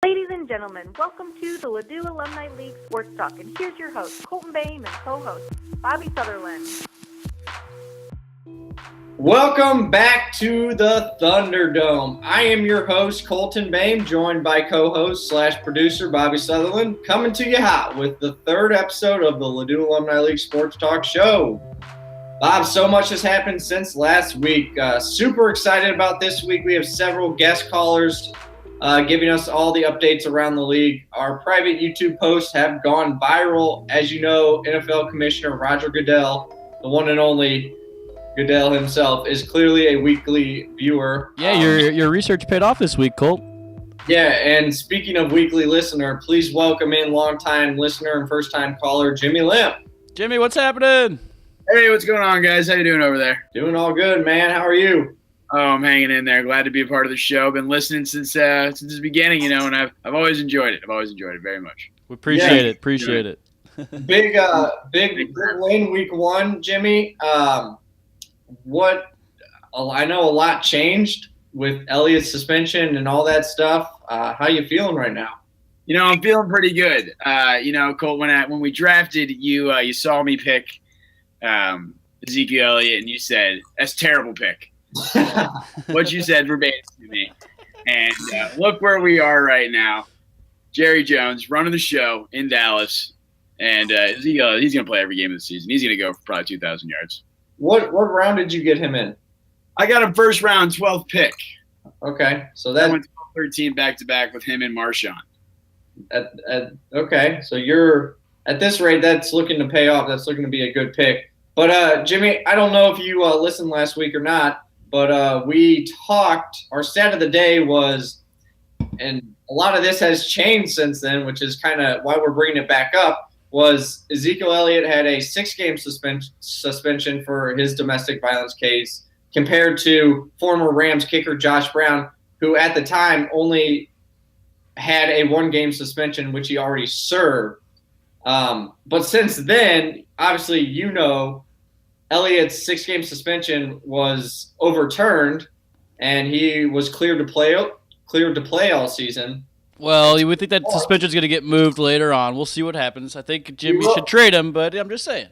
Ladies and gentlemen, welcome to the Ladue Alumni League Sports Talk, and here's your host, Colton and co-host, Bobby Sutherland. Welcome back to the Thunderdome. I am your host, Colton Bain, joined by co-host / producer Bobby Sutherland, coming to you hot with the third episode of the Ladue Alumni League Sports Talk show. Bob, so much has happened since last week. Super excited about this week. We have several guest callers giving us all the updates around the league. Our private YouTube posts have gone viral. As you know, NFL Commissioner Roger Goodell, the one and only Goodell himself, is clearly a weekly viewer. Yeah, your research paid off this week, Colt. Yeah, and speaking of weekly listener, please welcome in longtime listener and first-time caller, Jimmy Limp. Jimmy, what's happening? Hey, what's going on, guys? How you doing over there? Doing all good, man. How are you? Oh, I'm hanging in there. Glad to be a part of the show. Been listening since the beginning, and I've always enjoyed it. I've always enjoyed it very much. We appreciate it. Appreciate it. Big win week one, Jimmy. I know a lot changed with Elliott's suspension and all that stuff. How you feeling right now? I'm feeling pretty good. Colt, when we drafted you, you saw me pick Ezekiel Elliott, and you said that's a terrible pick. What you said verbatim to me. And look where we are right now. Jerry Jones running the show in Dallas. And Ezekiel, he's going to play every game of the season. He's going to go for probably 2,000 yards. What round did you get him in? I got him first round, 12th pick. Okay. So that I went 12-13 back-to-back with him and Marshawn. Okay. So you're at this rate, that's looking to pay off. That's looking to be a good pick. But, Jimmy, I don't know if you listened last week or not, but we talked – our stat of the day was – and a lot of this has changed since then, which is kind of why we're bringing it back up, was Ezekiel Elliott had a 6-game suspension for his domestic violence case compared to former Rams kicker Josh Brown, who at the time only had a 1-game suspension, which he already served. But since then, obviously, Elliott's 6-game suspension was overturned, and he was cleared to play all season. Well, you would think that suspension's going to get moved later on. We'll see what happens. I think Jimmy should trade him, but I'm just saying.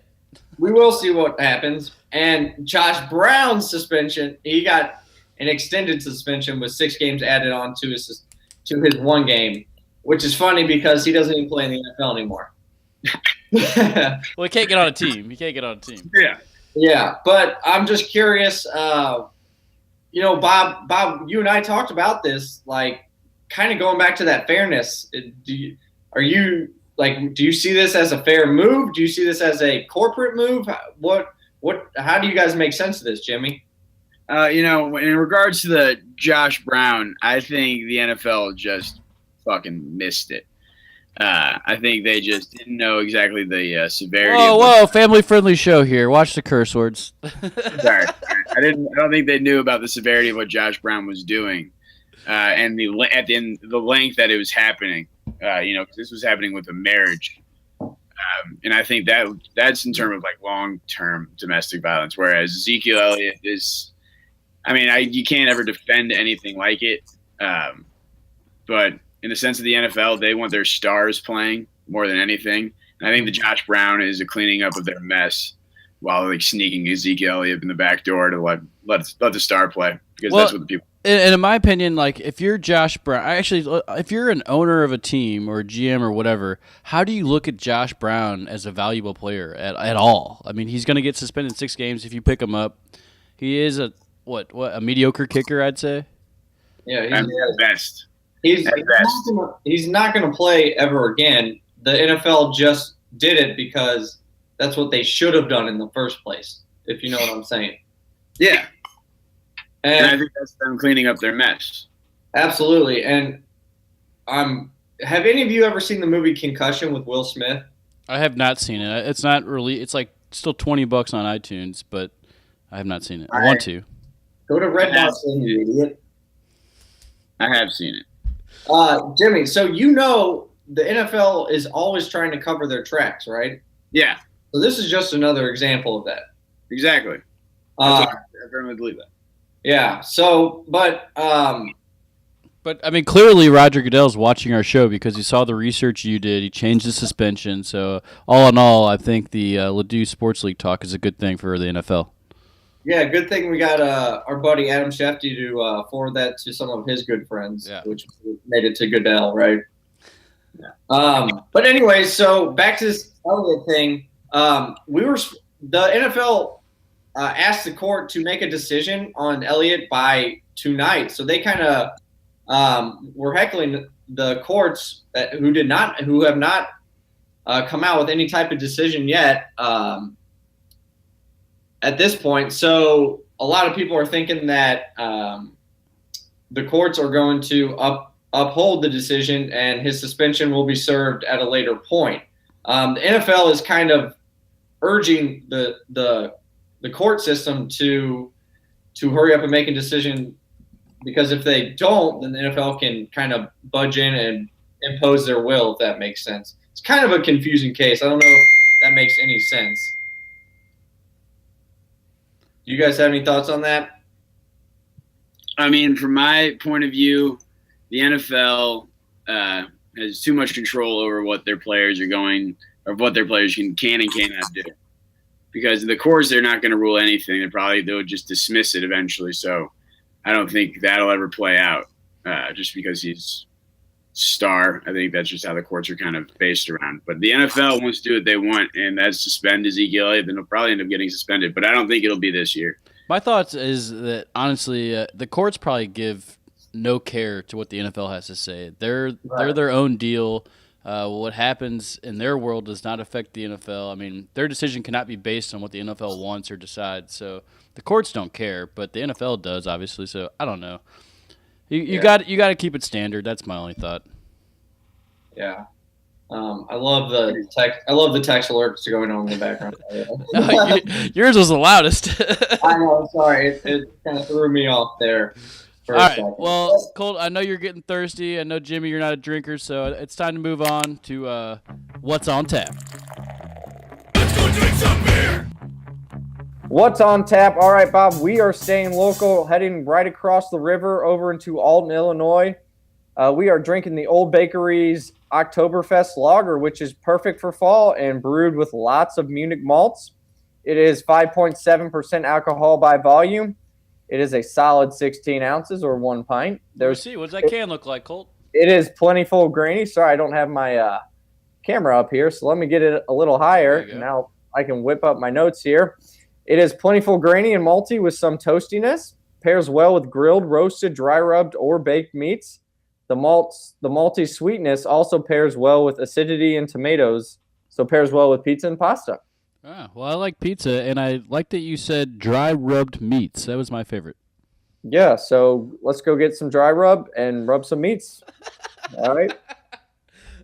We will see what happens. And Josh Brown's suspension, he got an extended suspension with 6 games added on to his 1 game, which is funny because he doesn't even play in the NFL anymore. Well, he can't get on a team. Yeah. Yeah, but I'm just curious. Bob, you and I talked about this, like, kind of going back to that fairness. Do you see this as a fair move? Do you see this as a corporate move? How do you guys make sense of this, Jimmy? In regards to the Josh Brown, I think the NFL just fucking missed it. I think they just didn't know exactly the severity. Whoa! Family-friendly show here. Watch the curse words. Sorry, I don't think they knew about the severity of what Josh Brown was doing, and the length that it was happening. This was happening with a marriage, and I think that's in terms of like long-term domestic violence. Whereas Ezekiel Elliott is, you can't ever defend anything like it, but in the sense of the NFL, they want their stars playing more than anything. And I think the Josh Brown is a cleaning up of their mess while like sneaking Ezekiel Elliott in the back door to let the star play, because that's what the people. And in my opinion, like if you're Josh Brown, if you're an owner of a team or a GM or whatever, how do you look at Josh Brown as a valuable player at all? I mean, he's going to get suspended 6 games if you pick him up. He is a mediocre kicker, I'd say. Yeah, he's the best. He's not going to play ever again. The NFL just did it because that's what they should have done in the first place, if you know what I'm saying. Yeah. And I think that's them cleaning up their mess. Absolutely. And have any of you ever seen the movie Concussion with Will Smith? I have not seen it. It's not really – it's like still $20 on iTunes, but I have not seen it. I want to. Go to Redbox, you idiot. I have seen it. Jimmy, so the NFL is always trying to cover their tracks, right? Yeah. So this is just another example of that. Exactly. I firmly believe that. Yeah. So, but But, I mean, clearly Roger Goodell's watching our show because he saw the research you did. He changed the suspension. So, all in all, I think the Ladue Sports League talk is a good thing for the NFL. Yeah, good thing we got our buddy Adam Shefty to forward that to some of his good friends, which made it to Goodell, right? Yeah. But anyway, so back to this Elliott thing. The NFL asked the court to make a decision on Elliott by tonight. So they kind of were heckling the courts who have not come out with any type of decision yet at this point. So a lot of people are thinking that the courts are going to uphold the decision and his suspension will be served at a later point. The NFL is kind of urging the court system to hurry up and make a decision, because if they don't, then the NFL can kind of budge in and impose their will, if that makes sense. It's kind of a confusing case. I don't know if that makes any sense. Do you guys have any thoughts on that? I mean, from my point of view, the NFL has too much control over what their players are going, or what their players can and cannot do. Because the courts, they're not going to rule anything. They'll just dismiss it eventually. So I don't think that'll ever play out just because he's star. I think that's just how the courts are kind of based around. But the NFL wants to do what they want, and that's suspend Ezekiel Elliott. Then he'll probably end up getting suspended. But I don't think it'll be this year. My thoughts is that, honestly, the courts probably give no care to what the NFL has to say. They're their own deal. What happens in their world does not affect the NFL. I mean, their decision cannot be based on what the NFL wants or decides. So the courts don't care, but the NFL does, obviously. So I don't know. You got to keep it standard. That's my only thought. Yeah, I love the text. I love the text alerts going on in the background. Yours was the loudest. I know. Sorry, it kind of threw me off there. All right. Well, Colt, I know you're getting thirsty. I know, Jimmy, you're not a drinker, so it's time to move on to what's on tap. Let's go drink some beer. What's on tap? All right, Bob, we are staying local, heading right across the river over into Alton, Illinois. We are drinking the Old Bakery's Oktoberfest Lager, which is perfect for fall and brewed with lots of Munich malts. It is 5.7% alcohol by volume. It is a solid 16 ounces or 1 pint. Let's see. What does that can look like, Colt? It is plentiful grainy. Sorry, I don't have my camera up here, so let me get it a little higher. Now I can whip up my notes here. It is plentiful grainy and malty with some toastiness. Pairs well with grilled, roasted, dry rubbed, or baked meats. The malty sweetness also pairs well with acidity and tomatoes, so pairs well with pizza and pasta. Ah, well, I like pizza, and I like that you said dry rubbed meats. That was my favorite. Yeah, so let's go get some dry rub and rub some meats. All right.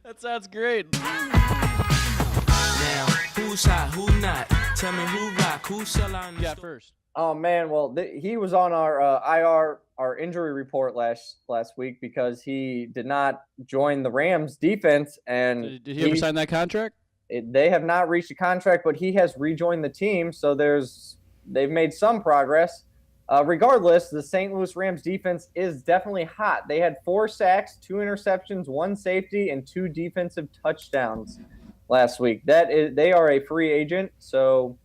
That sounds great. Now, who's hot, who not? Tell me who rock, who sell on the first. Oh man, well he was on our our injury report last week because he did not join the Rams defense, and did he ever sign that contract? They have not reached a contract, but he has rejoined the team, so they've made some progress. Regardless, the St. Louis Rams defense is definitely hot. They had 4 sacks, 2 interceptions, 1 safety, and 2 defensive touchdowns last week. They are a free agent, so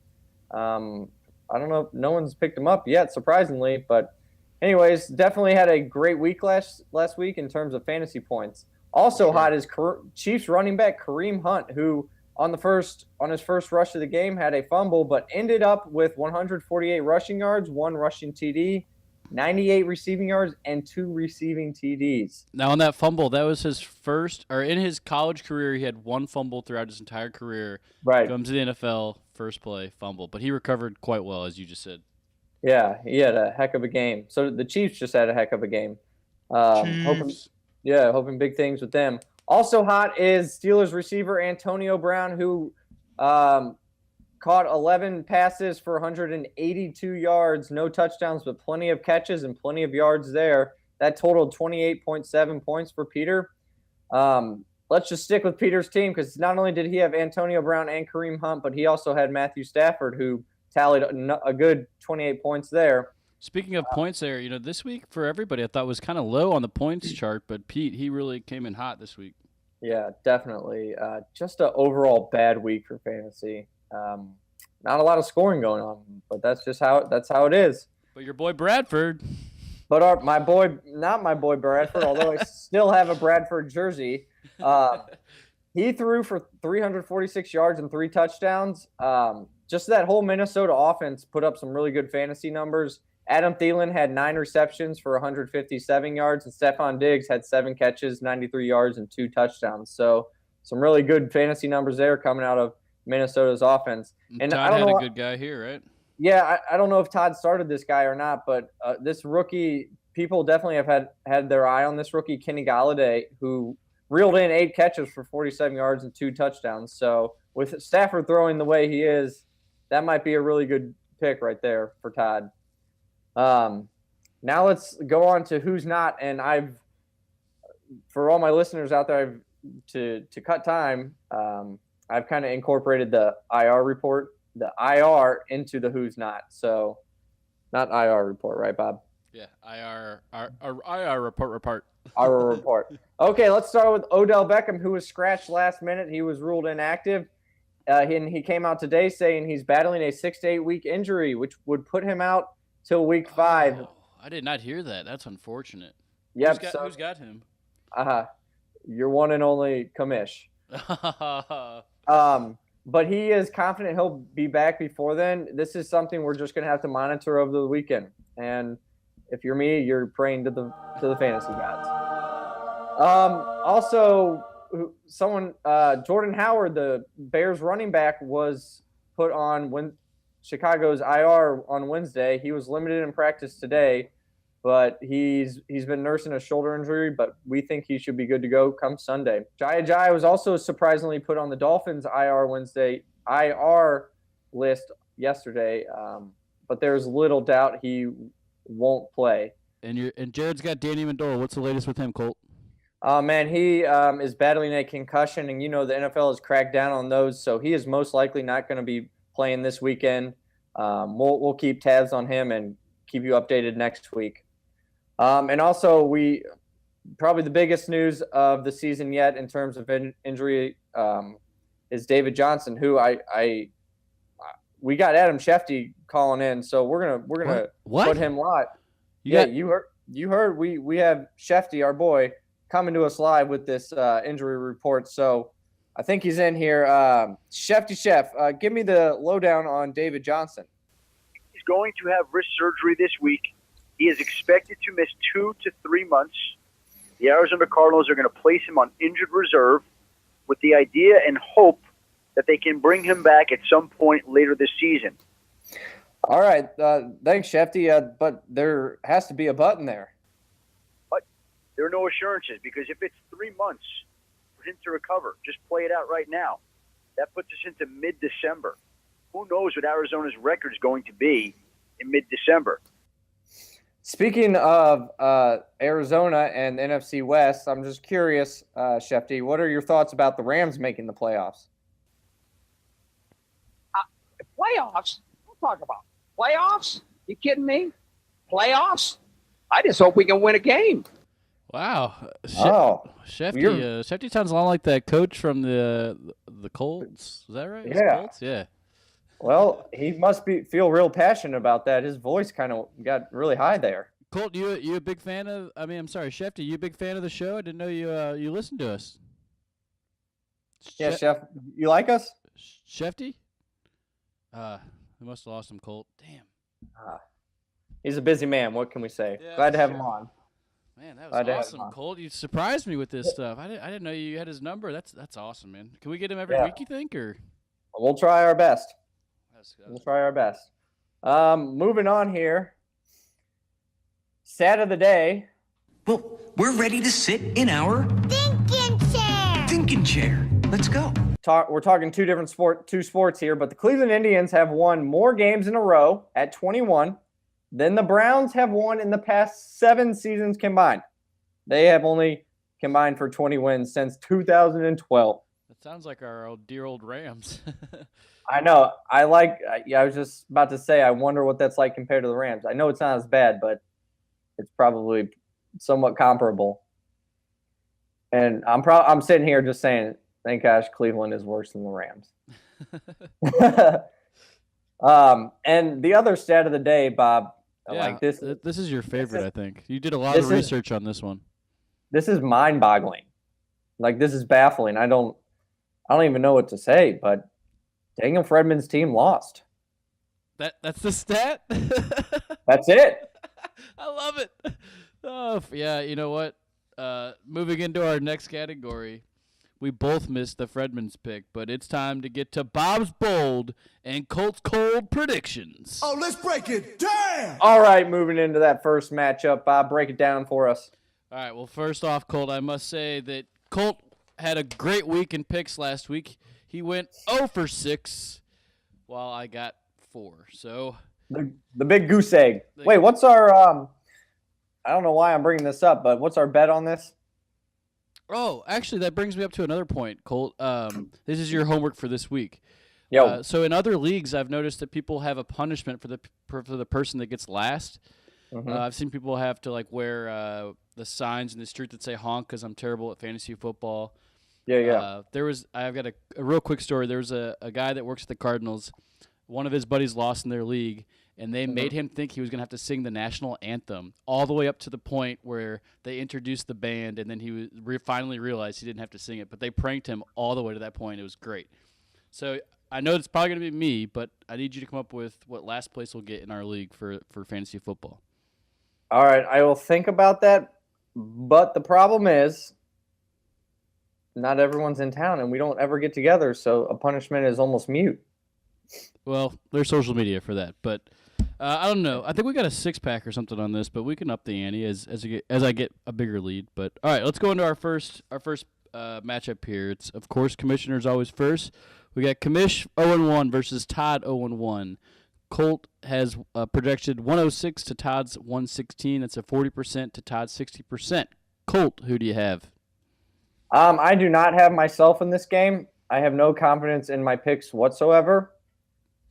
I don't know if no one's picked them up yet, surprisingly. But anyways, definitely had a great week last week in terms of fantasy points. Also hot is Chiefs running back Kareem Hunt, who on his first rush of the game had a fumble, but ended up with 148 rushing yards, 1 rushing TD, 98 receiving yards, and 2 receiving TDs. Now, on that fumble, that was his first, or in his college career, he had 1 fumble throughout his entire career. Right. Comes to the NFL, first play, fumble. But he recovered quite well, as you just said. Yeah, he had a heck of a game. So the Chiefs just had a heck of a game. Hoping big things with them. Also hot is Steelers receiver Antonio Brown, who caught 11 passes for 182 yards, no touchdowns, but plenty of catches and plenty of yards there. That totaled 28.7 points for Peter. Let's just stick with Peter's team, because not only did he have Antonio Brown and Kareem Hunt, but he also had Matthew Stafford, who tallied a good 28 points there. Speaking of points there, this week for everybody I thought was kind of low on the points chart, but Pete, he really came in hot this week. Yeah, definitely. Just an overall bad week for fantasy. Not a lot of scoring going on, but that's how it is. But your boy Bradford. But not my boy Bradford, although I still have a Bradford jersey. He threw for 346 yards and 3 touchdowns. Just that whole Minnesota offense put up some really good fantasy numbers. Adam Thielen had 9 receptions for 157 yards, and Stephon Diggs had 7 catches, 93 yards, and 2 touchdowns. So some really good fantasy numbers there coming out of Minnesota's offense. And Todd had a good guy here, right? Yeah, I don't know if Todd started this guy or not, but this rookie, people definitely have had their eye on this rookie, Kenny Golladay, who reeled in 8 catches for 47 yards and 2 touchdowns. So with Stafford throwing the way he is, that might be a really good pick right there for Todd. Now let's go on to who's not. And for all my listeners out there, to cut time, I've kind of incorporated the IR report, the IR into the who's not. So not IR report, right, Bob? Yeah, IR report. IR report. Okay, let's start with Odell Beckham, who was scratched last minute. He was ruled inactive. He came out today saying he's battling a 6 to 8 week injury, which would put him out till week 5. Oh, I did not hear that. That's unfortunate. Yep. Who's got him? Your one and only Kamish. But he is confident he'll be back before then. This is something we're just going to have to monitor over the weekend. And if you're me, you're praying to the fantasy gods. Also, Jordan Howard, the Bears running back, was put on Chicago's IR on Wednesday. He was limited in practice today, but he's been nursing a shoulder injury, but we think he should be good to go come Sunday. Jaya was also surprisingly put on the Dolphins IR list yesterday, but there's little doubt he won't play. And Jared's got Danny Amendola. What's the latest with him, Colt? Man, he is battling a concussion, and the NFL has cracked down on those, so he is most likely not going to be playing this weekend. We'll keep tabs on him and keep you updated next week. And also, probably the biggest news of the season yet in terms of injury is David Johnson, who we got Adam Shefty calling in, so we're gonna put him live. You heard we have Shefty, our boy, coming to us live with this injury report. So I think he's in here. Shefty Chef, give me the lowdown on David Johnson. He's going to have wrist surgery this week. He is expected to miss 2 to 3 months. The Arizona Cardinals are going to place him on injured reserve with the idea and hope that they can bring him back at some point later this season. All right. Thanks, Shefty. But there has to be a button there. But there are no assurances, because if it's 3 months for him to recover, just play it out right now. That puts us into mid-December. Who knows what Arizona's record is going to be in mid-December? Speaking of Arizona and the NFC West, I'm just curious, Shefty, what are your thoughts about the Rams making the playoffs? Playoffs? Don't talk about playoffs. You kidding me? Playoffs? I just hope we can win a game. Wow. Shefty sounds a lot like that coach from the Colts. Is that right? Yeah. Colts? Yeah. Well, he must feel real passionate about that. His voice kind of got really high there. Colt, you a big fan of? Shefty, you a big fan of the show? I didn't know you listened to us. Yeah, Chef, you like us? Shefty? We must have lost him, Colt. Damn. He's a busy man. What can we say? Yeah, Glad to have him on. Man, that was awesome, Colt. You surprised me with this stuff. I didn't know you had his number. That's awesome, man. Can we get him every week, you think, or? We'll try our best. We'll try our best. Moving on here. Stat of the day. Well, we're ready to sit in our thinking chair. Let's go. We're talking two sports here, but the Cleveland Indians have won more games in a row at 21 than the Browns have won in the past 7 seasons combined. They have only combined for 20 wins since 2012. Sounds like our dear old Rams. I know. I was just about to say, I wonder what that's like compared to the Rams. I know it's not as bad, but it's probably somewhat comparable. And I'm sitting here just saying, thank gosh, Cleveland is worse than the Rams. And the other stat of the day, Bob, this is your favorite, I think. You did a lot of research on this one. This is mind-boggling. Like, this is baffling. I don't even know what to say, but dang, Fredman's team lost. That's the stat? That's it. I love it. Oh, yeah, you know what? Moving into our next category, we both missed the Fredman's pick, but it's time to get to Bob's bold and Colt's cold predictions. Oh, let's break it down. All right, moving into that first matchup, Bob, break it down for us. All right, well, first off, Colt, I must say that Colt had a great week in picks last week. He went 0 for 6, while I got 4. So the big goose egg. Wait, what's our I don't know why I'm bringing this up, but what's our bet on this? Oh, actually, that brings me up to another point, Colt. This is your homework for this week. Yo. So in other leagues, I've noticed that people have a punishment for the person that gets last. Mm-hmm. I've seen people have to wear the signs in the street that say "honk" because I'm terrible at fantasy football. Yeah. I've got a real quick story. There was a guy that works at the Cardinals. One of his buddies lost in their league, and they made him think he was going to have to sing the national anthem all the way up to the point where they introduced the band, and then he finally realized he didn't have to sing it. But they pranked him all the way to that point. It was great. So I know it's probably going to be me, but I need you to come up with what last place will get in our league for fantasy football. All right, I will think about that. But the problem is, not everyone's in town, and we don't ever get together, so a punishment is almost mute. Well, there's social media for that, but I don't know. I think we got a 6-pack or something on this, but we can up the ante as I get a bigger lead. But all right, let's go into our first matchup here. It's of course Commissioners always first. We got Commish 0-1 versus Todd 0-1. Colt has projected 106 to Todd's 116. That's a 40% to Todd's 60%. Colt, who do you have? I do not have myself in this game. I have no confidence in my picks whatsoever.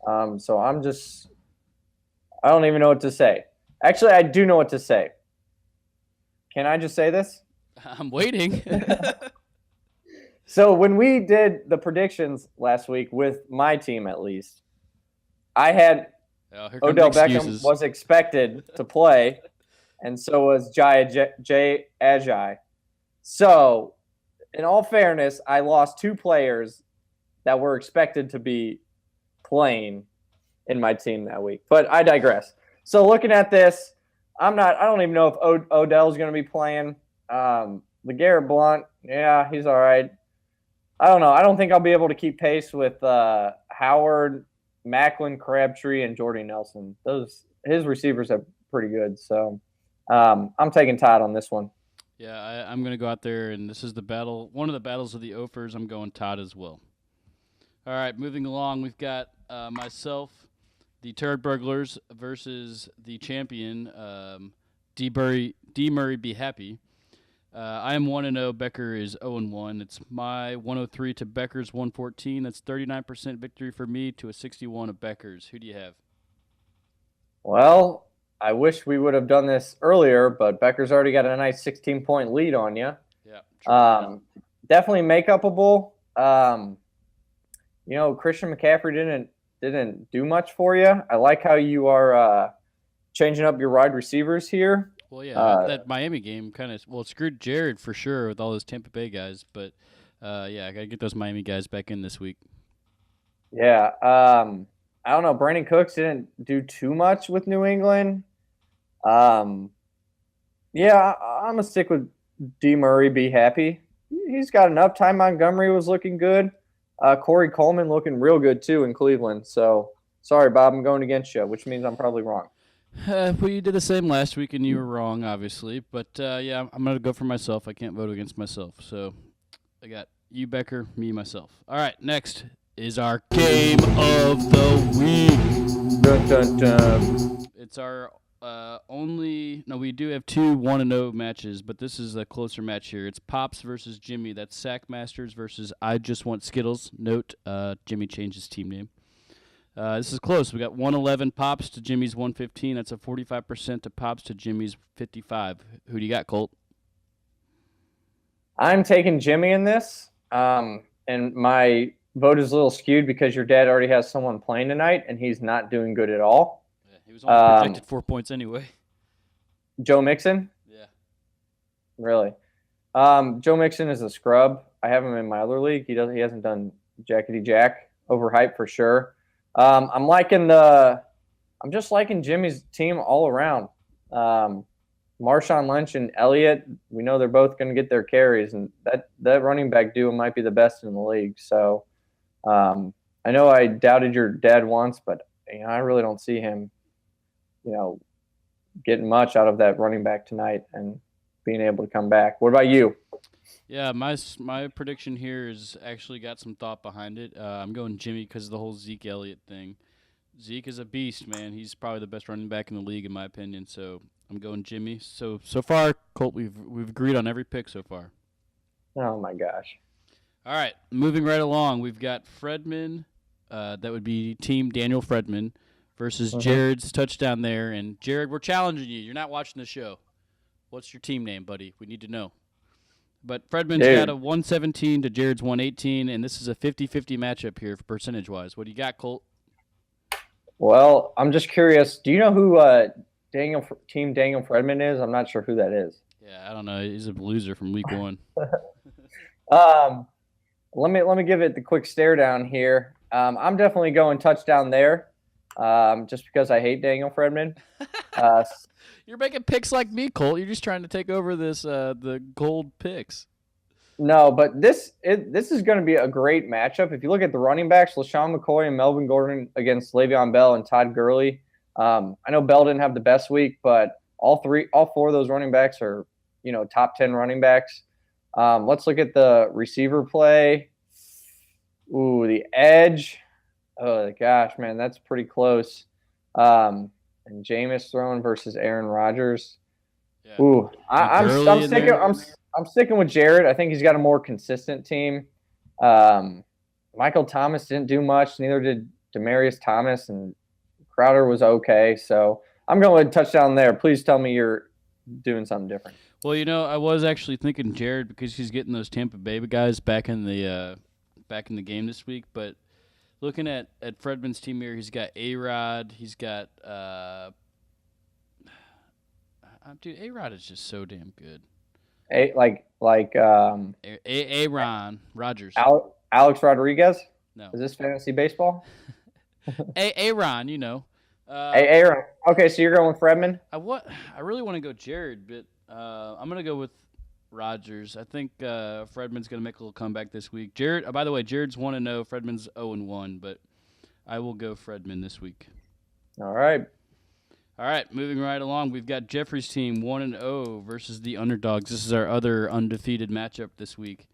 So I don't even know what to say. Actually, I do know what to say. Can I just say this? I'm waiting. So when we did the predictions last week with my team, at least, I had Odell Beckham was expected to play, and so was Jay Ajayi. So, in all fairness, I lost 2 players that were expected to be playing in my team that week. But I digress. So looking at this, I don't even know if Odell's going to be playing. LeGarrette Blount, yeah, he's all right. I don't know. I don't think I'll be able to keep pace with Howard, Macklin, Crabtree, and Jordy Nelson. His receivers are pretty good. So I'm taking Todd on this one. Yeah, I'm going to go out there, and this is the battle. One of the battles of the Offers. I'm going Todd as well. All right, moving along, we've got myself, the Turd Burglars, versus the champion, D. Murray Be Happy. I am 1-0. Becker is 0-1. It's my 103 to Becker's 114. That's 39% victory for me to a 61 of Becker's. Who do you have? Well, I wish we would have done this earlier, but Becker's already got a nice 16-point lead on you. Yeah. Definitely make-upable. Christian McCaffrey didn't do much for you. I like how you are changing up your wide receivers here. Well, yeah, that Miami game it screwed Jared for sure with all those Tampa Bay guys. But, I got to get those Miami guys back in this week. Yeah. I don't know. Brandon Cooks didn't do too much with New England. I'm going to stick with D. Murray Be Happy. He's got enough. Ty Montgomery was looking good. Corey Coleman looking real good, too, in Cleveland. So, sorry, Bob, I'm going against you, which means I'm probably wrong. Well, you did the same last week, and you were wrong, obviously. But, I'm going to go for myself. I can't vote against myself. So, I got you, Becker, me, myself. All right, next is our Game of the Week. Dun, dun, dun. It's our we do have 2 1-0 matches, but this is a closer match here. It's Pops versus Jimmy. That's Sack Masters versus I Just Want Skittles. Note, Jimmy changed his team name. This is close. We got 111 Pops to Jimmy's 115. That's a 45% to Pops to Jimmy's 55. Who do you got, Colt? I'm taking Jimmy in this, and my vote is a little skewed because your dad already has someone playing tonight, and he's not doing good at all. Yeah, he was only projected 4 points anyway. Joe Mixon? Yeah. Really? Joe Mixon is a scrub. I have him in my other league. He hasn't done jackety jack. Overhyped for sure. I'm just liking Jimmy's team all around. Marshawn Lynch and Elliott, we know they're both going to get their carries, and that running back duo might be the best in the league. So I know I doubted your dad once, but I really don't see him, getting much out of that running back tonight and being able to come back. What about you? Yeah, my prediction here has actually got some thought behind it. I'm going Jimmy because of the whole Zeke Elliott thing. Zeke is a beast, man. He's probably the best running back in the league, in my opinion. So I'm going Jimmy. So far, Colt, we've agreed on every pick so far. Oh my gosh! All right, moving right along, we've got Fredman. That would be Team Daniel Fredman versus Jared's touchdown there. And Jared, we're challenging you. You're not watching the show. What's your team name, buddy? We need to know. But Fredman's got a 117 to Jared's 118, and this is a 50-50 matchup here percentage-wise. What do you got, Colt? Well, I'm just curious. Do you know who Team Daniel Fredman is? I'm not sure who that is. Yeah, I don't know. He's a loser from week 1. Let me give it the quick stare down here. I'm definitely going touchdown there, just because I hate Daniel Fredman. You're making picks like me, Colt. You're just trying to take over this the gold picks. No, but this is going to be a great matchup. If you look at the running backs, LaShawn McCoy and Melvin Gordon against Le'Veon Bell and Todd Gurley. I know Bell didn't have the best week, but all 4 of those running backs are, top 10 running backs. Let's look at the receiver play. Ooh, the edge. Oh gosh, man, that's pretty close. And Jameis throwing versus Aaron Rodgers. Yeah. Ooh, I'm sticking with Jared. I think he's got a more consistent team. Michael Thomas didn't do much. Neither did Demaryius Thomas, and Crowder was okay. So I'm going to touchdown there. Please tell me you're doing something different. Well, I was actually thinking Jared because he's getting those Tampa Bay guys back in the game this week. But looking at Fredman's team here, he's got A-Rod. He's got dude, A-Rod is just so damn good. Aaron Rodgers. Alex Rodriguez? No. Is this fantasy baseball? Aaron, Aaron. Okay, so you're going with Fredman? I really want to go Jared, but I'm going to go with Rodgers. I think Fredman's going to make a little comeback this week. Jared. By the way, Jared's 1-0. Fredman's 0-1, but I will go Fredman this week. All right. All right, moving right along, we've got Jeffrey's team 1-0 versus the Underdogs. This is our other undefeated matchup this week.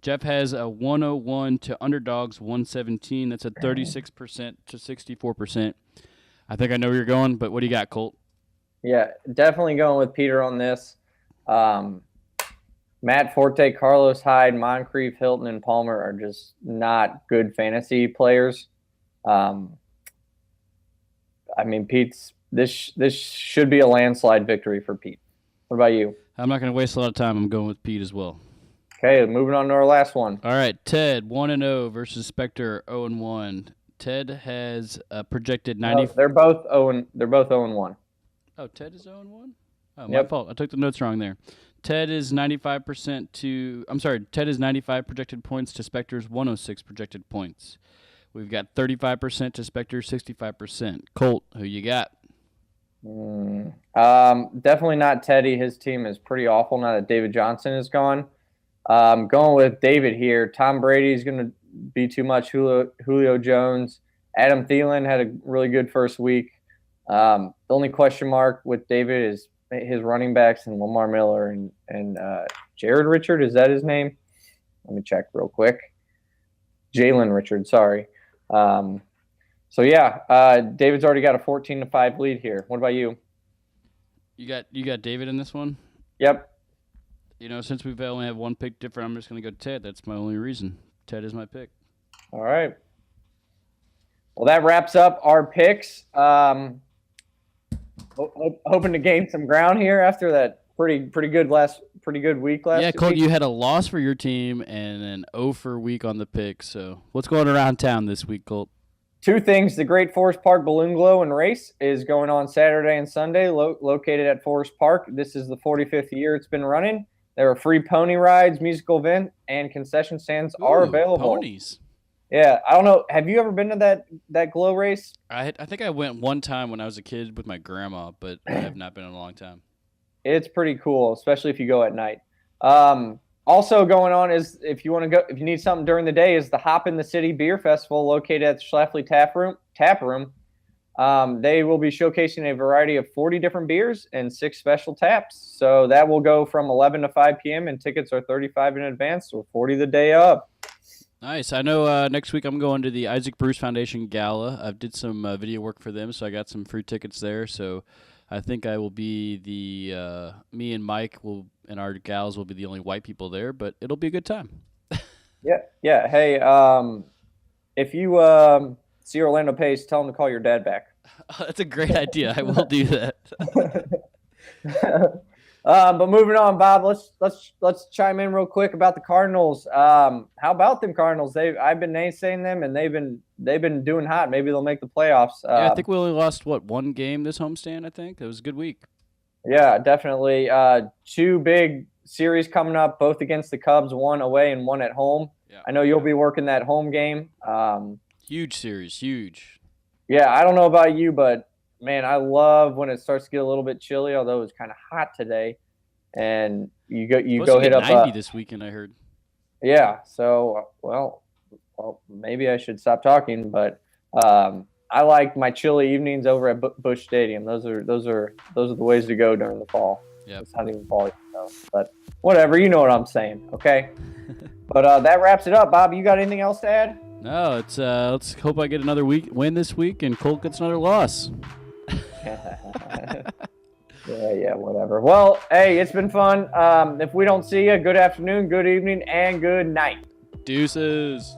Jeff has a 101 to Underdogs 117. That's a 36% to 64%. I think I know where you're going, but what do you got, Colt? Yeah, definitely going with Peter on this. Matt Forte, Carlos Hyde, Moncrief, Hilton, and Palmer are just not good fantasy players. Pete's this should be a landslide victory for Pete. What about you? I'm not going to waste a lot of time. I'm going with Pete as well. Okay, moving on to our last one. All right, Ted 1-0 versus Spectre 0-1. Ted has projected 90. No, they're both 0-1. Oh, Ted is 0-1? Oh, Yep. My fault. I took the notes wrong there. Ted is 95% to. I'm sorry. Ted is 95 projected points to Spectre's 106 projected points. We've got 35% to Spectre's 65%. Colt, who you got? Definitely not Teddy. His team is pretty awful now that David Johnson is gone. Going with David here. Tom Brady is going to be too much. Julio Jones. Adam Thielen had a really good first week. The only question mark with David is his running backs and Lamar Miller and Jared Richard. Is that his name? Let me check real quick. Jalen Richard, sorry. David's already got a 14-5 lead here. What about you? You got David in this one? Yep. Since we've only have one pick different, I'm just going to go Ted. That's my only reason. Ted is my pick. All right. Well, that wraps up our picks. Hoping to gain some ground here after that pretty good week last. Yeah, Colton, week. you had a loss for your team and an 0 for week on the picks. So what's going around town this week, Colt? Two things. The Great Forest Park Balloon Glow and Race is going on Saturday and Sunday, located at Forest Park. This is the 45th year it's been running. There are free pony rides, musical event, and concession stands are available. Ponies. Yeah, I don't know. Have you ever been to that glow race? I think I went one time when I was a kid with my grandma, but I have not been in a long time. It's pretty cool, especially if you go at night. Also going on is if you need something during the day, is the Hop in the City Beer Festival located at the Schlafly Tap Room. They will be showcasing a variety of 40 different beers and 6 special taps. So that will go from 11 to 5 p.m. and tickets are $35 in advance or $40 the day of. Nice. I know next week I'm going to the Isaac Bruce Foundation Gala. I did some video work for them, so I got some free tickets there. So I think I will be me and Mike and our gals will be the only white people there, but it'll be a good time. Yeah. Hey, if you see Orlando Pace, tell him to call your dad back. That's a great idea. I will do that. But moving on, Bob, let's chime in real quick about the Cardinals. How about them Cardinals? I've been naysaying them, and they've been doing hot. Maybe they'll make the playoffs. Yeah, I think we only lost one game this homestand. I think it was a good week. Yeah, definitely. 2 big series coming up, both against the Cubs, 1 away and 1 at home. Yeah. I know you'll be working that home game. Huge series, huge. Yeah, I don't know about you, but man, I love when it starts to get a little bit chilly, although it's kind of hot today. And you go hit up 90 this weekend, I heard. Yeah, so well, maybe I should stop talking, but I like my chilly evenings over at Busch Stadium. Those are the ways to go during the fall. Yeah, it's not even fall yet, though, but whatever, you know what I'm saying, okay? But that wraps it up. Bob, you got anything else to add? No, it's let's hope I get another win this week and Colt gets another loss. Yeah, whatever. Well, hey, it's been fun. If we don't see you, good afternoon, good evening, and good night. Deuces.